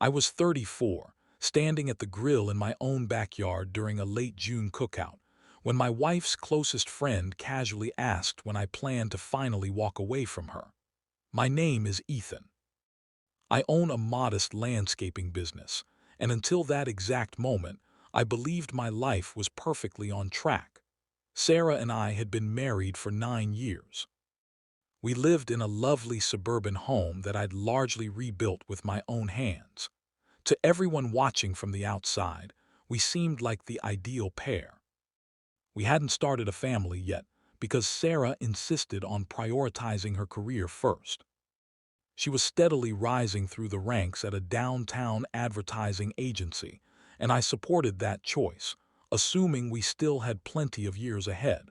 I was 34, standing at the grill in my own backyard during a late June cookout, when my wife's closest friend casually asked when I planned to finally walk away from her. My name is Ethan. I own a modest landscaping business, and until that exact moment, I believed my life was perfectly on track. Sarah and I had been married for 9 years. We lived in a lovely suburban home that I'd largely rebuilt with my own hands. To everyone watching from the outside, we seemed like the ideal pair. We hadn't started a family yet because Sarah insisted on prioritizing her career first. She was steadily rising through the ranks at a downtown advertising agency, and I supported that choice, assuming we still had plenty of years ahead.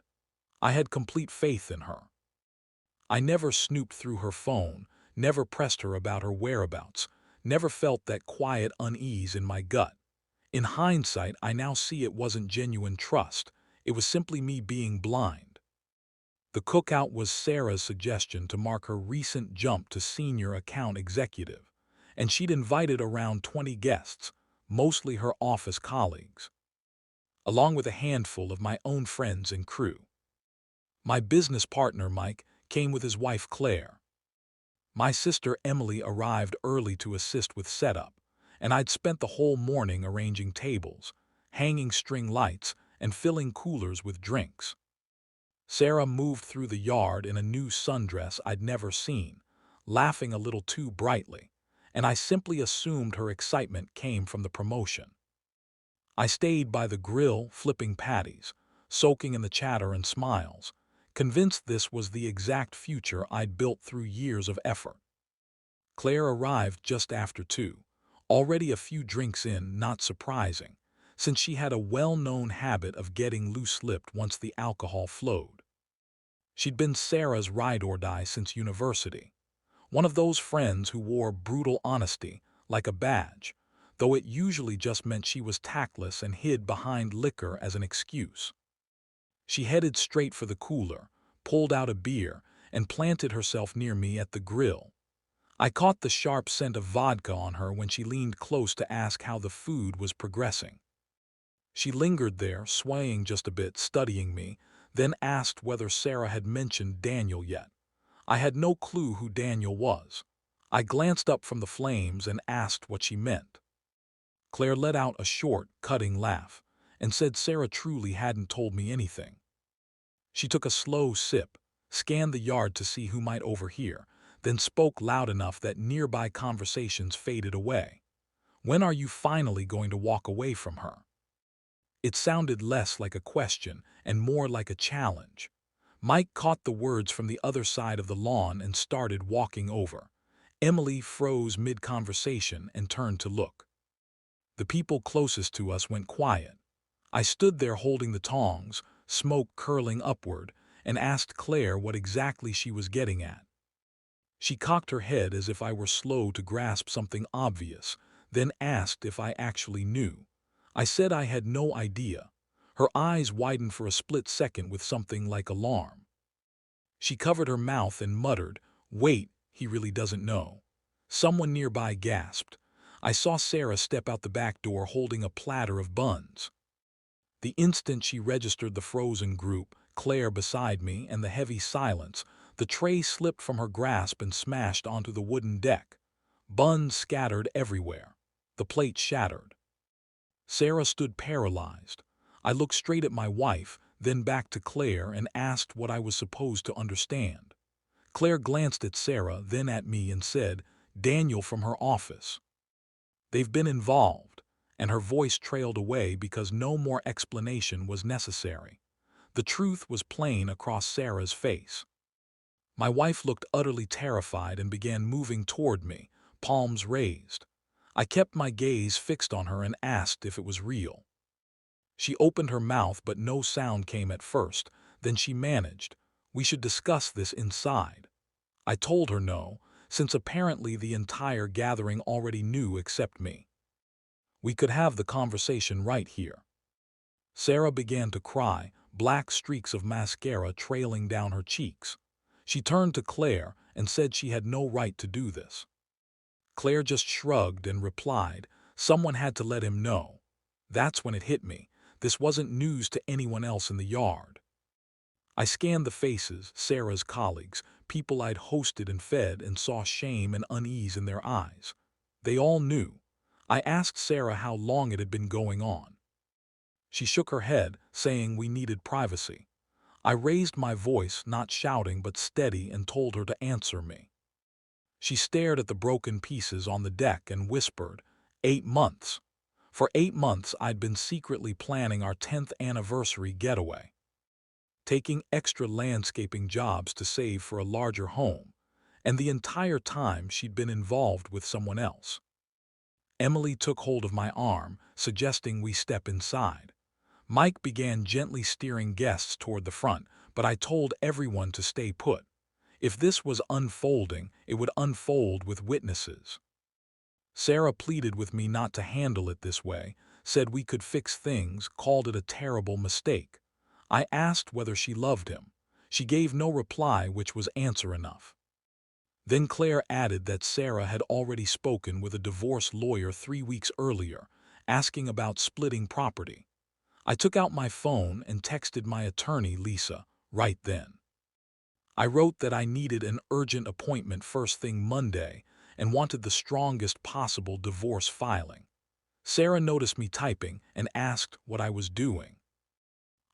I had complete faith in her. I never snooped through her phone, never pressed her about her whereabouts, never felt that quiet unease in my gut. In hindsight, I now see it wasn't genuine trust. It was simply me being blind. The cookout was Sarah's suggestion to mark her recent jump to senior account executive, and she'd invited around 20 guests, mostly her office colleagues, along with a handful of my own friends and crew. My business partner, Mike, came with his wife, Claire. My sister, Emily, arrived early to assist with setup, and I'd spent the whole morning arranging tables, hanging string lights, and filling coolers with drinks. Sarah moved through the yard in a new sundress I'd never seen, laughing a little too brightly, and I simply assumed her excitement came from the promotion. I stayed by the grill, flipping patties, soaking in the chatter and smiles, convinced this was the exact future I'd built through years of effort. Claire arrived just after 2, already a few drinks in, not surprising, since she had a well-known habit of getting loose-lipped once the alcohol flowed. She'd been Sarah's ride-or-die since university, one of those friends who wore brutal honesty like a badge, though it usually just meant she was tactless and hid behind liquor as an excuse. She headed straight for the cooler, pulled out a beer, and planted herself near me at the grill. I caught the sharp scent of vodka on her when she leaned close to ask how the food was progressing. She lingered there, swaying just a bit, studying me, then asked whether Sarah had mentioned Daniel yet. I had no clue who Daniel was. I glanced up from the flames and asked what she meant. Claire let out a short, cutting laugh and said Sarah truly hadn't told me anything. She took a slow sip, scanned the yard to see who might overhear, then spoke loud enough that nearby conversations faded away. "When are you finally going to walk away from her?" It sounded less like a question and more like a challenge. Mike caught the words from the other side of the lawn and started walking over. Emily froze mid-conversation and turned to look. The people closest to us went quiet. I stood there holding the tongs, smoke curling upward, and asked Claire what exactly she was getting at. She cocked her head as if I were slow to grasp something obvious, then asked if I actually knew. I said I had no idea. Her eyes widened for a split second with something like alarm. She covered her mouth and muttered, "Wait, he really doesn't know." Someone nearby gasped. I saw Sarah step out the back door holding a platter of buns. The instant she registered the frozen group, Claire beside me, and the heavy silence, the tray slipped from her grasp and smashed onto the wooden deck. Buns scattered everywhere. The plate shattered. Sarah stood paralyzed. I looked straight at my wife, then back to Claire and asked what I was supposed to understand. Claire glanced at Sarah, then at me and said, "Daniel from her office. They've been involved," and her voice trailed away because no more explanation was necessary. The truth was plain across Sarah's face. My wife looked utterly terrified and began moving toward me, palms raised. I kept my gaze fixed on her and asked if it was real. She opened her mouth but no sound came at first, then she managed, "We should discuss this inside." I told her no, since apparently the entire gathering already knew except me. We could have the conversation right here. Sarah began to cry, black streaks of mascara trailing down her cheeks. She turned to Claire and said she had no right to do this. Claire just shrugged and replied, "Someone had to let him know." That's when it hit me. This wasn't news to anyone else in the yard. I scanned the faces, Sarah's colleagues, people I'd hosted and fed, and saw shame and unease in their eyes. They all knew. I asked Sarah how long it had been going on. She shook her head, saying we needed privacy. I raised my voice, not shouting but steady, and told her to answer me. She stared at the broken pieces on the deck and whispered, 8 months. For 8 months I'd been secretly planning our 10th anniversary getaway, taking extra landscaping jobs to save for a larger home, and the entire time she'd been involved with someone else. Emily took hold of my arm, suggesting we step inside. Mike began gently steering guests toward the front, but I told everyone to stay put. If this was unfolding, it would unfold with witnesses. Sarah pleaded with me not to handle it this way, said we could fix things, called it a terrible mistake. I asked whether she loved him. She gave no reply, which was answer enough. Then Claire added that Sarah had already spoken with a divorce lawyer 3 weeks earlier, asking about splitting property. I took out my phone and texted my attorney, Lisa, right then. I wrote that I needed an urgent appointment first thing Monday and wanted the strongest possible divorce filing. Sarah noticed me typing and asked what I was doing.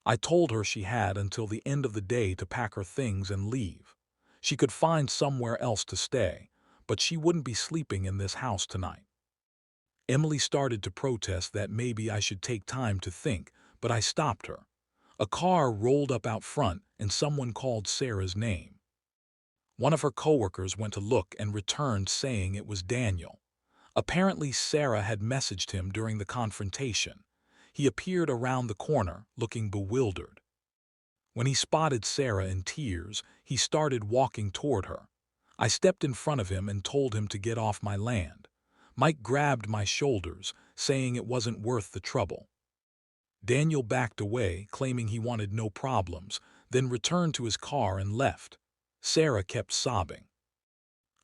I told her she had until the end of the day to pack her things and leave. She could find somewhere else to stay, but she wouldn't be sleeping in this house tonight. Emily started to protest that maybe I should take time to think, but I stopped her. A car rolled up out front and someone called Sarah's name. One of her coworkers went to look and returned saying it was Daniel. Apparently Sarah had messaged him during the confrontation. He appeared around the corner, looking bewildered. When he spotted Sarah in tears, he started walking toward her. I stepped in front of him and told him to get off my land. Mike grabbed my shoulders, saying it wasn't worth the trouble. Daniel backed away, claiming he wanted no problems, then returned to his car and left. Sarah kept sobbing.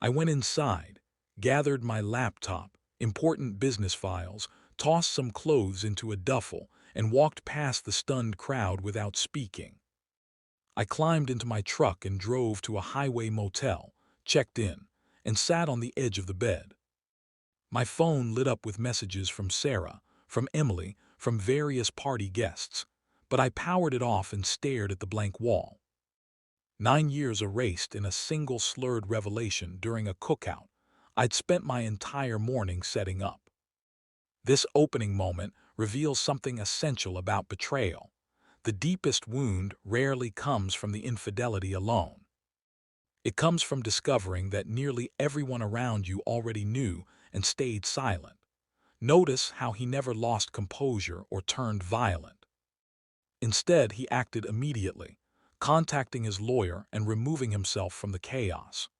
I went inside, gathered my laptop, important business files, tossed some clothes into a duffel, and walked past the stunned crowd without speaking. I climbed into my truck and drove to a highway motel, checked in, and sat on the edge of the bed. My phone lit up with messages from Sarah, from Emily, from various party guests, but I powered it off and stared at the blank wall. 9 years erased in a single slurred revelation during a cookout I'd spent my entire morning setting up. This opening moment reveals something essential about betrayal. The deepest wound rarely comes from the infidelity alone. It comes from discovering that nearly everyone around you already knew and stayed silent. Notice how he never lost composure or turned violent. Instead, he acted immediately, contacting his lawyer and removing himself from the chaos.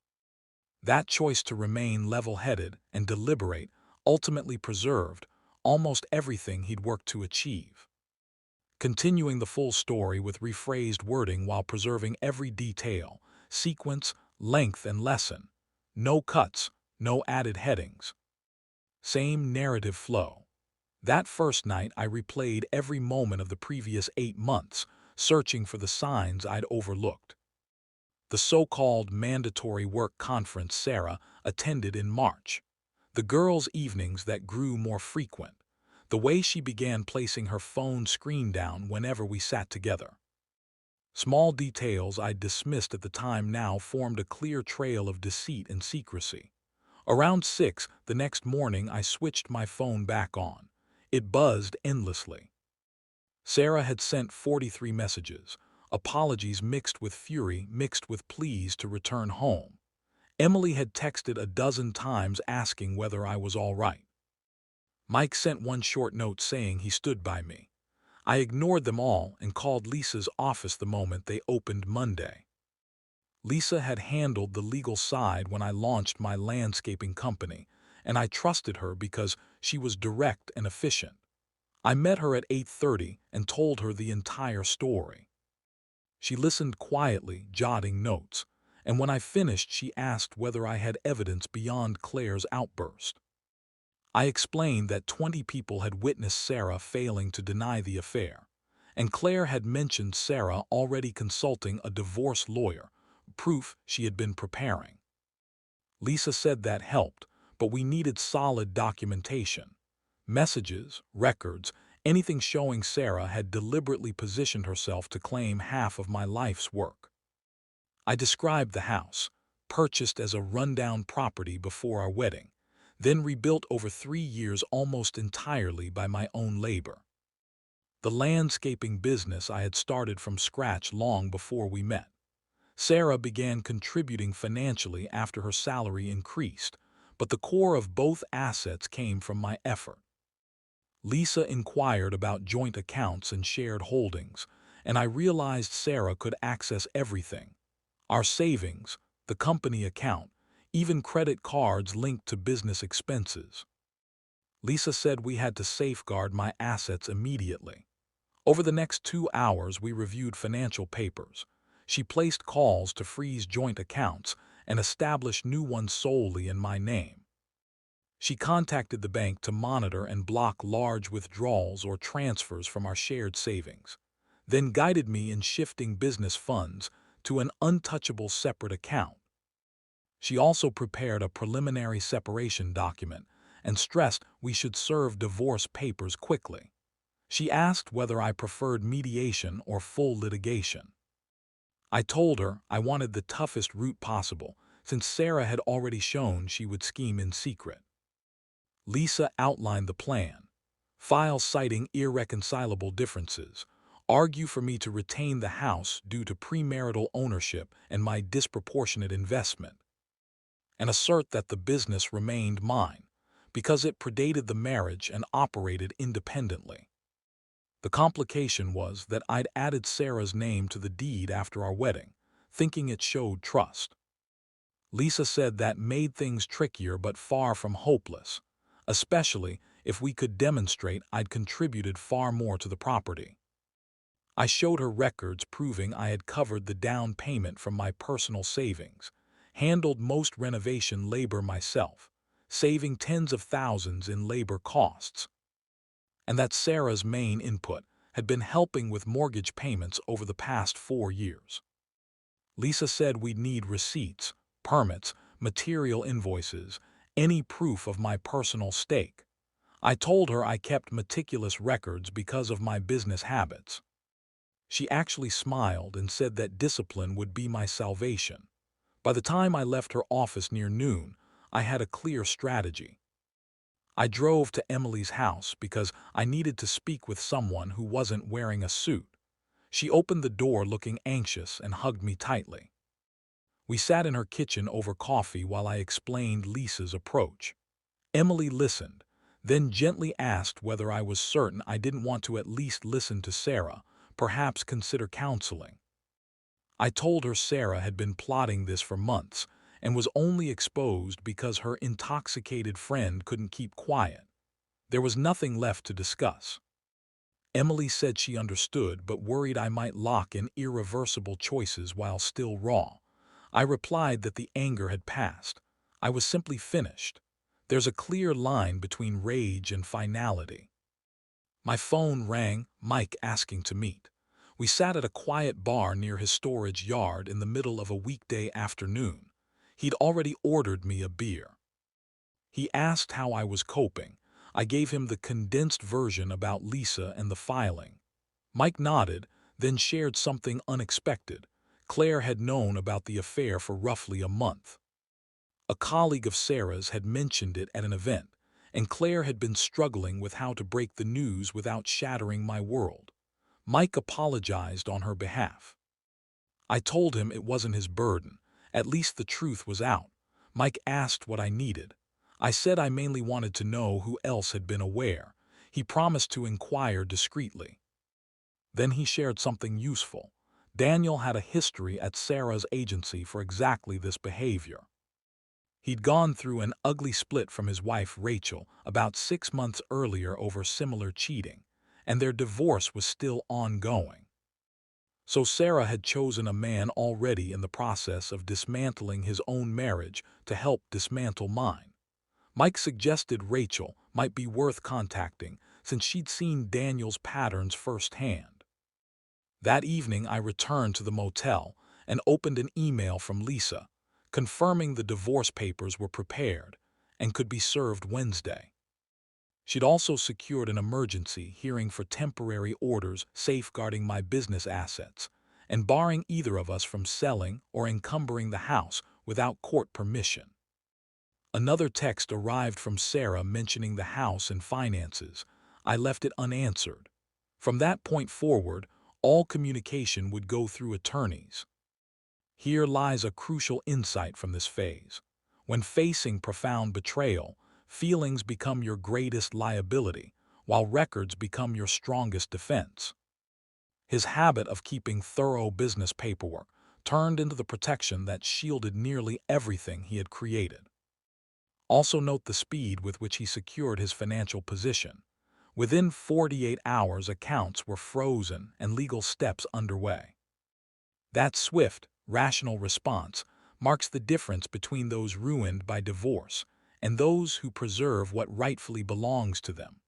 That choice to remain level-headed and deliberate ultimately preserved almost everything he'd worked to achieve. Continuing the full story with rephrased wording while preserving every detail, sequence, length, and lesson. No cuts, no added headings. Same narrative flow. That first night I replayed every moment of the previous 8 months, searching for the signs I'd overlooked. The so-called mandatory work conference Sarah attended in March. The girls' evenings that grew more frequent. The way she began placing her phone screen down whenever we sat together. Small details I'd dismissed at the time now formed a clear trail of deceit and secrecy. Around 6 the next morning I switched my phone back on. It buzzed endlessly. Sarah had sent 43 messages, apologies mixed with fury, mixed with pleas to return home. Emily had texted a dozen times asking whether I was all right. Mike sent one short note saying he stood by me. I ignored them all and called Lisa's office the moment they opened Monday. Lisa had handled the legal side when I launched my landscaping company, and I trusted her because she was direct and efficient. I met her at 8:30 and told her the entire story. She listened quietly, jotting notes, and when I finished she asked whether I had evidence beyond Claire's outburst. I explained that 20 people had witnessed Sarah failing to deny the affair, and Claire had mentioned Sarah already consulting a divorce lawyer, proof she had been preparing. Lisa said that helped, but we needed solid documentation. Messages, records, anything showing Sarah had deliberately positioned herself to claim half of my life's work. I described the house, purchased as a rundown property before our wedding, then rebuilt over 3 years almost entirely by my own labor. The landscaping business I had started from scratch long before we met. Sarah began contributing financially after her salary increased, but the core of both assets came from my effort. Lisa inquired about joint accounts and shared holdings, and I realized Sarah could access everything: our savings, the company account, even credit cards linked to business expenses. Lisa said we had to safeguard my assets immediately. Over the next 2 hours, we reviewed financial papers. She placed calls to freeze joint accounts and establish new ones solely in my name. She contacted the bank to monitor and block large withdrawals or transfers from our shared savings, then guided me in shifting business funds to an untouchable separate account. She also prepared a preliminary separation document and stressed we should serve divorce papers quickly. She asked whether I preferred mediation or full litigation. I told her I wanted the toughest route possible, since Sarah had already shown she would scheme in secret. Lisa outlined the plan: file citing irreconcilable differences, argue for me to retain the house due to premarital ownership and my disproportionate investment, and assert that the business remained mine because it predated the marriage and operated independently. The complication was that I'd added Sarah's name to the deed after our wedding, thinking it showed trust. Lisa said that made things trickier but far from hopeless, especially if we could demonstrate I'd contributed far more to the property. I showed her records proving I had covered the down payment from my personal savings, handled most renovation labor myself, saving tens of thousands in labor costs, and that Sarah's main input had been helping with mortgage payments over the past 4 years. Lisa said we'd need receipts, permits, material invoices, any proof of my personal stake. I told her I kept meticulous records because of my business habits. She actually smiled and said that discipline would be my salvation. By the time I left her office near noon, I had a clear strategy. I drove to Emily's house because I needed to speak with someone who wasn't wearing a suit. She opened the door looking anxious and hugged me tightly. We sat in her kitchen over coffee while I explained Lisa's approach. Emily listened, then gently asked whether I was certain I didn't want to at least listen to Sarah, perhaps consider counseling. I told her Sarah had been plotting this for months and was only exposed because her intoxicated friend couldn't keep quiet. There was nothing left to discuss. Emily said she understood but worried I might lock in irreversible choices while still raw. I replied that the anger had passed. I was simply finished. There's a clear line between rage and finality. My phone rang, Mike asking to meet. We sat at a quiet bar near his storage yard in the middle of a weekday afternoon. He'd already ordered me a beer. He asked how I was coping. I gave him the condensed version about Lisa and the filing. Mike nodded, then shared something unexpected. Claire had known about the affair for roughly a month. A colleague of Sarah's had mentioned it at an event, and Claire had been struggling with how to break the news without shattering my world. Mike apologized on her behalf. I told him it wasn't his burden. At least the truth was out. Mike asked what I needed. I said I mainly wanted to know who else had been aware. He promised to inquire discreetly. Then he shared something useful. Daniel had a history at Sarah's agency for exactly this behavior. He'd gone through an ugly split from his wife Rachel about 6 months earlier over similar cheating, and their divorce was still ongoing. So Sarah had chosen a man already in the process of dismantling his own marriage to help dismantle mine. Mike suggested Rachel might be worth contacting since she'd seen Daniel's patterns firsthand. That evening, I returned to the motel and opened an email from Lisa, confirming the divorce papers were prepared and could be served Wednesday. She'd also secured an emergency hearing for temporary orders safeguarding my business assets and barring either of us from selling or encumbering the house without court permission. Another text arrived from Sarah mentioning the house and finances. I left it unanswered. From that point forward, all communication would go through attorneys. Here lies a crucial insight from this phase. When facing profound betrayal, feelings become your greatest liability, while records become your strongest defense. His habit of keeping thorough business paperwork turned into the protection that shielded nearly everything he had created. Also note the speed with which he secured his financial position. Within 48 hours, accounts were frozen and legal steps underway. That swift, rational response marks the difference between those ruined by divorce and those who preserve what rightfully belongs to them.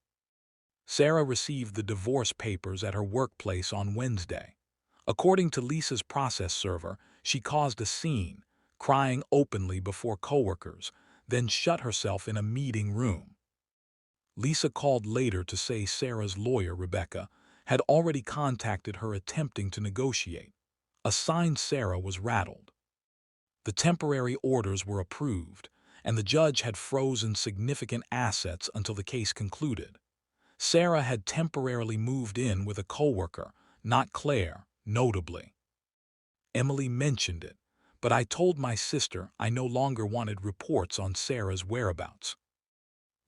Sarah received the divorce papers at her workplace on Wednesday. According to Lisa's process server, she caused a scene, crying openly before coworkers, then shut herself in a meeting room. Lisa called later to say Sarah's lawyer, Rebecca, had already contacted her attempting to negotiate. A sign Sarah was rattled. The temporary orders were approved, and the judge had frozen significant assets until the case concluded. Sarah had temporarily moved in with a coworker, not Claire, notably. Emily mentioned it, but I told my sister I no longer wanted reports on Sarah's whereabouts.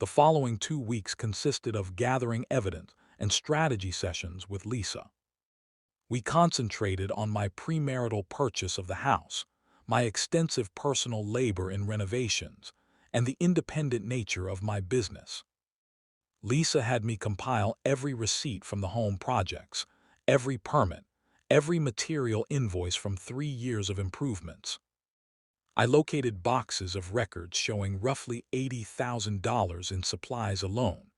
The following 2 weeks consisted of gathering evidence and strategy sessions with Lisa. We concentrated on my premarital purchase of the house, my extensive personal labor in renovations, and the independent nature of my business. Lisa had me compile every receipt from the home projects, every permit, every material invoice from 3 years of improvements. I located boxes of records showing roughly $80,000 in supplies alone,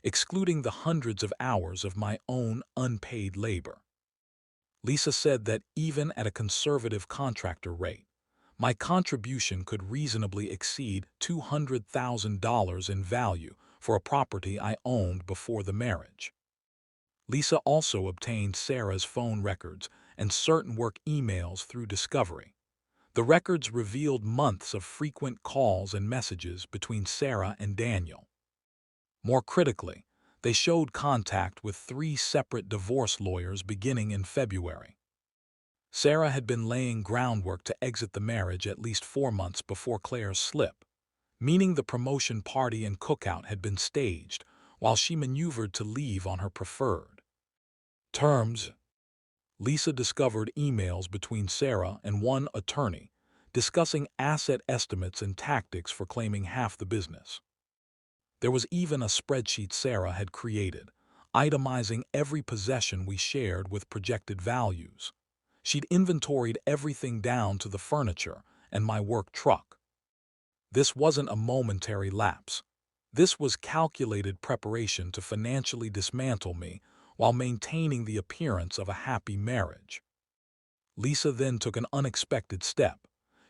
excluding the hundreds of hours of my own unpaid labor. Lisa said that even at a conservative contractor rate, my contribution could reasonably exceed $200,000 in value for a property I owned before the marriage. Lisa also obtained Sarah's phone records and certain work emails through discovery. The records revealed months of frequent calls and messages between Sarah and Daniel. More critically, they showed contact with 3 separate divorce lawyers beginning in February. Sarah had been laying groundwork to exit the marriage at least 4 months before Claire's slip, meaning the promotion party and cookout had been staged while she maneuvered to leave on her preferred terms. Lisa discovered emails between Sarah and one attorney discussing asset estimates and tactics for claiming half the business. There was even a spreadsheet Sarah had created, itemizing every possession we shared with projected values. She'd inventoried everything down to the furniture and my work truck. This wasn't a momentary lapse. This was calculated preparation to financially dismantle me while maintaining the appearance of a happy marriage. Lisa then took an unexpected step.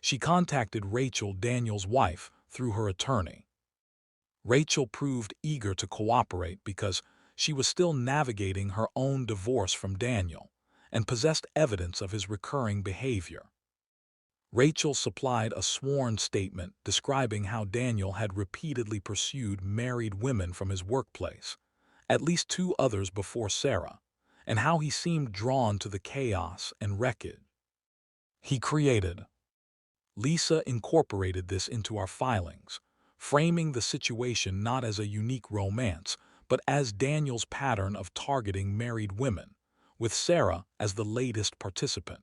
She contacted Rachel, Daniel's wife, through her attorney. Rachel proved eager to cooperate because she was still navigating her own divorce from Daniel and possessed evidence of his recurring behavior. Rachel supplied a sworn statement describing how Daniel had repeatedly pursued married women from his workplace, at least 2 others before Sarah, and how he seemed drawn to the chaos and wreckage he created. Lisa incorporated this into our filings, framing the situation not as a unique romance, but as Daniel's pattern of targeting married women, with Sarah as the latest participant.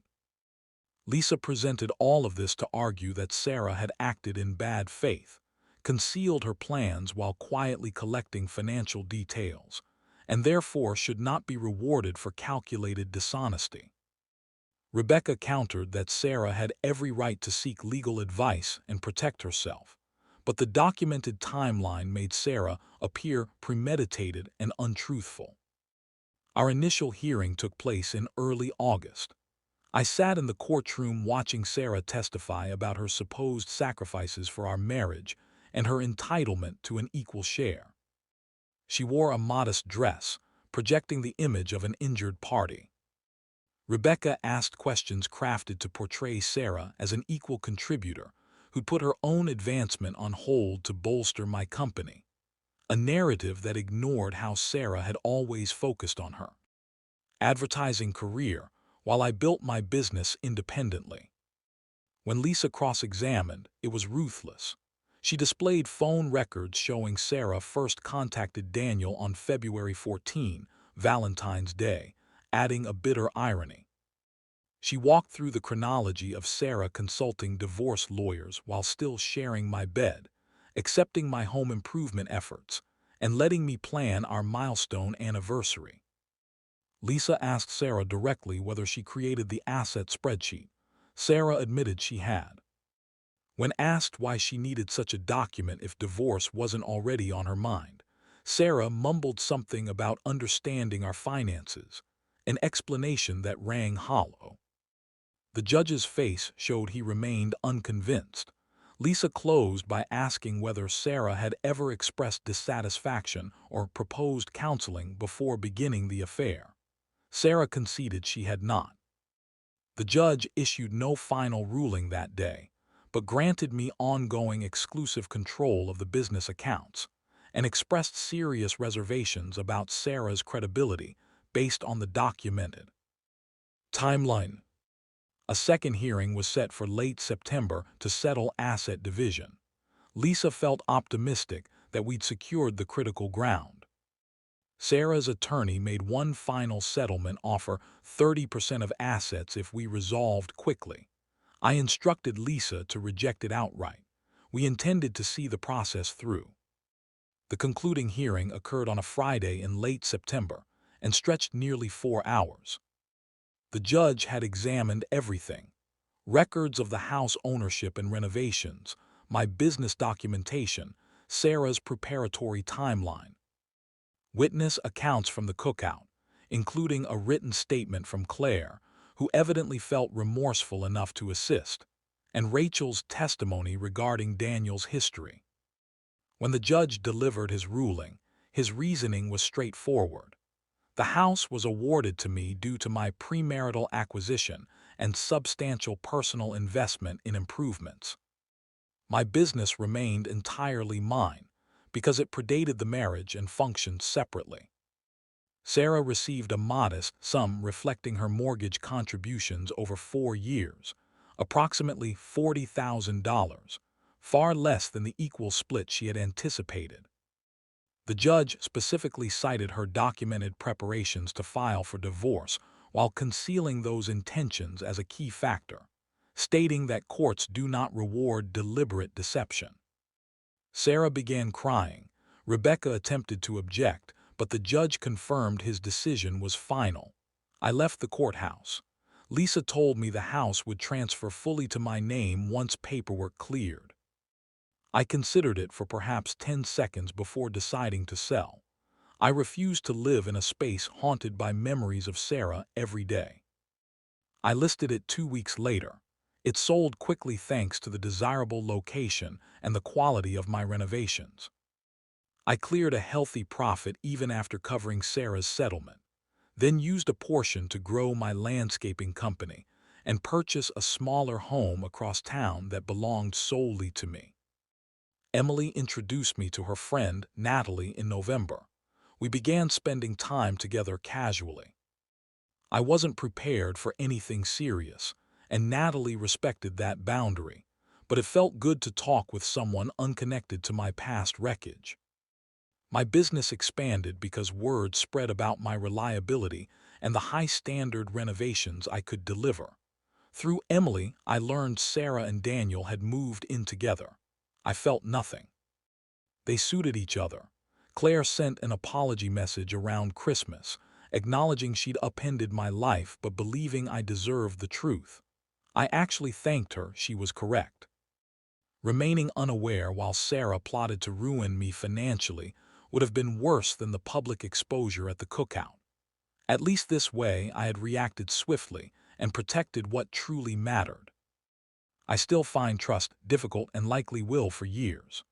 Lisa presented all of this to argue that Sarah had acted in bad faith, concealed her plans while quietly collecting financial details, and therefore should not be rewarded for calculated dishonesty. Rebecca countered that Sarah had every right to seek legal advice and protect herself, but the documented timeline made Sarah appear premeditated and untruthful. Our initial hearing took place in early August. I sat in the courtroom watching Sarah testify about her supposed sacrifices for our marriage and her entitlement to an equal share. She wore a modest dress, projecting the image of an injured party. Rebecca asked questions crafted to portray Sarah as an equal contributor who'd put her own advancement on hold to bolster my company, a narrative that ignored how Sarah had always focused on her advertising career while I built my business independently. When Lisa cross-examined, it was ruthless. She displayed phone records showing Sarah first contacted Daniel on February 14, Valentine's Day, adding a bitter irony. She walked through the chronology of Sarah consulting divorce lawyers while still sharing my bed, accepting my home improvement efforts, and letting me plan our milestone anniversary. Lisa asked Sarah directly whether she created the asset spreadsheet. Sarah admitted she had. When asked why she needed such a document if divorce wasn't already on her mind, Sarah mumbled something about understanding our finances, an explanation that rang hollow. The judge's face showed he remained unconvinced. Lisa closed by asking whether Sarah had ever expressed dissatisfaction or proposed counseling before beginning the affair. Sarah conceded she had not. The judge issued no final ruling that day, but granted me ongoing exclusive control of the business accounts and expressed serious reservations about Sarah's credibility based on the documented timeline. A second hearing was set for late September to settle asset division. Lisa felt optimistic that we'd secured the critical ground. Sarah's attorney made one final settlement offer, 30% of assets if we resolved quickly. I instructed Lisa to reject it outright. We intended to see the process through. The concluding hearing occurred on a Friday in late September and stretched nearly 4 hours. The judge had examined everything: records of the house ownership and renovations, my business documentation, Sarah's preparatory timeline, witness accounts from the cookout, including a written statement from Claire, who evidently felt remorseful enough to assist, and Rachel's testimony regarding Daniel's history. When the judge delivered his ruling, his reasoning was straightforward. The house was awarded to me due to my premarital acquisition and substantial personal investment in improvements. My business remained entirely mine because it predated the marriage and functioned separately. Sarah received a modest sum reflecting her mortgage contributions over 4 years, approximately $40,000, far less than the equal split she had anticipated. The judge specifically cited her documented preparations to file for divorce while concealing those intentions as a key factor, stating that courts do not reward deliberate deception. Sarah began crying. Rebecca attempted to object, but the judge confirmed his decision was final. I left the courthouse. Lisa told me the house would transfer fully to my name once paperwork cleared. I considered it for perhaps 10 seconds before deciding to sell. I refused to live in a space haunted by memories of Sarah every day. I listed it 2 weeks later. It sold quickly thanks to the desirable location and the quality of my renovations. I cleared a healthy profit even after covering Sarah's settlement, then used a portion to grow my landscaping company and purchase a smaller home across town that belonged solely to me. Emily introduced me to her friend, Natalie, in November. We began spending time together casually. I wasn't prepared for anything serious, and Natalie respected that boundary, but it felt good to talk with someone unconnected to my past wreckage. My business expanded because word spread about my reliability and the high-standard renovations I could deliver. Through Emily, I learned Sarah and Daniel had moved in together. I felt nothing. They suited each other. Claire sent an apology message around Christmas, acknowledging she'd upended my life but believing I deserved the truth. I actually thanked her; she was correct. Remaining unaware while Sarah plotted to ruin me financially would have been worse than the public exposure at the cookout. At least this way I had reacted swiftly and protected what truly mattered. I still find trust difficult and likely will for years.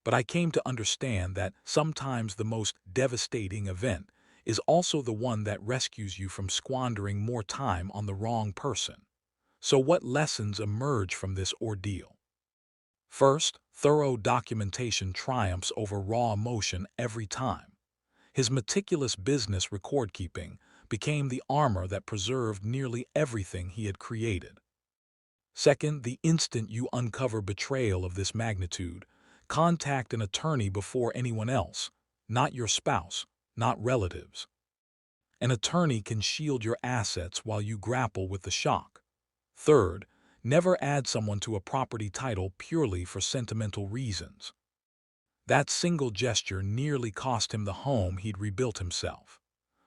But I came to understand that sometimes the most devastating event is also the one that rescues you from squandering more time on the wrong person. So what lessons emerge from this ordeal? First, thorough documentation triumphs over raw emotion every time. His meticulous business record-keeping became the armor that preserved nearly everything he had created. Second, the instant you uncover betrayal of this magnitude, contact an attorney before anyone else, not your spouse, not relatives. An attorney can shield your assets while you grapple with the shock. Third, never add someone to a property title purely for sentimental reasons. That single gesture nearly cost him the home he'd rebuilt himself.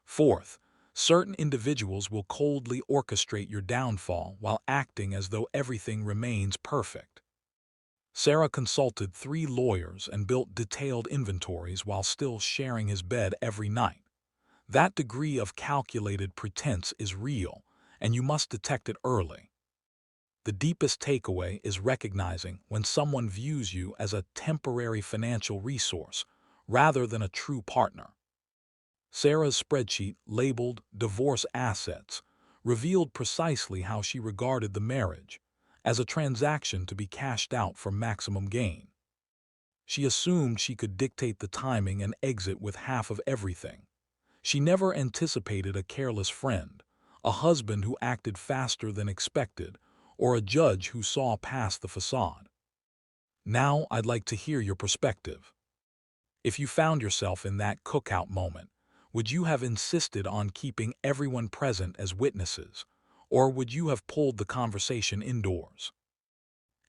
Fourth, certain individuals will coldly orchestrate your downfall while acting as though everything remains perfect. Sarah consulted 3 lawyers and built detailed inventories while still sharing his bed every night. That degree of calculated pretense is real, and you must detect it early. The deepest takeaway is recognizing when someone views you as a temporary financial resource rather than a true partner. Sarah's spreadsheet, labeled "Divorce Assets," revealed precisely how she regarded the marriage, as a transaction to be cashed out for maximum gain. She assumed she could dictate the timing and exit with half of everything. She never anticipated a careless friend, a husband who acted faster than expected, or a judge who saw past the facade. Now I'd like to hear your perspective. If you found yourself in that cookout moment, would you have insisted on keeping everyone present as witnesses, or would you have pulled the conversation indoors?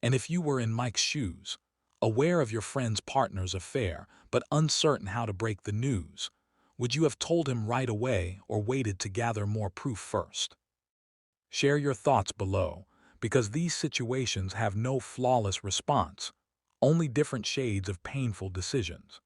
And if you were in Mike's shoes, aware of your friend's partner's affair but uncertain how to break the news, would you have told him right away or waited to gather more proof first? Share your thoughts below, because these situations have no flawless response, only different shades of painful decisions.